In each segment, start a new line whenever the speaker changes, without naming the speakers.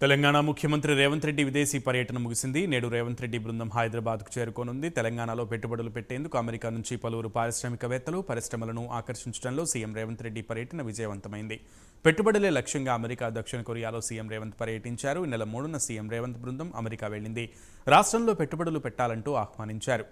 తెలంగాణ ముఖ్యమంత్రి రేవంత్ రెడ్డి విదేశీ పర్యటన ముగిసింది. నేడు రేవంత్ రెడ్డి బృందం హైదరాబాద్కు చేరుకోనుంది. తెలంగాణలో పెట్టుబడులు పెట్టేందుకు అమెరికా నుంచి పలువురు పారిశ్రామికవేత్తలు, పరిశ్రమలను ఆకర్షించడంలో సీఎం రేవంత్ రెడ్డి పర్యటన విజయవంతమైంది. పెట్టుబడులే లక్ష్యంగా అమెరికా, దక్షిణ కొరియాలో సీఎం రేవంత్ పర్యటించారు. ఈ నెల 3న సీఎం రేవంత్ బృందం అమెరికా వెళ్లింది. రాష్ట్రంలో పెట్టుబడులు పెట్టాలంటూ ఆహ్వానించారు.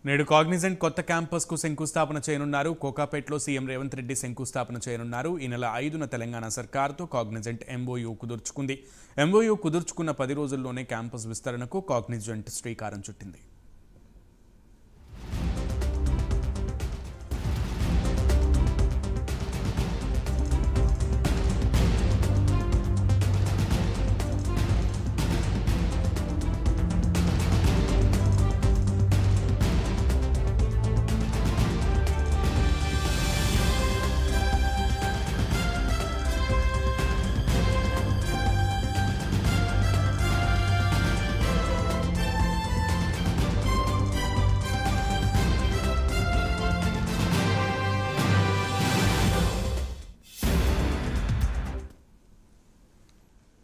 నేడు కాగ్నిజెంట్ కొత్త క్యాంపస్కు శంకుస్థాపన చేయనున్నారు. కోకాపేటలో సీఎం రేవంత్ రెడ్డి శంకుస్థాపన చేయనున్నారు. ఈ నెల 5న తెలంగాణ సర్కార్తో కాగ్నిజెంట్ ఎంఓయూ కుదుర్చుకుంది. ఎంఓయూ కుదుర్చుకున్న 10 రోజుల్లోనే క్యాంపస్ విస్తరణకు కాగ్నిజెంట్ శ్రీకారం చుట్టింది.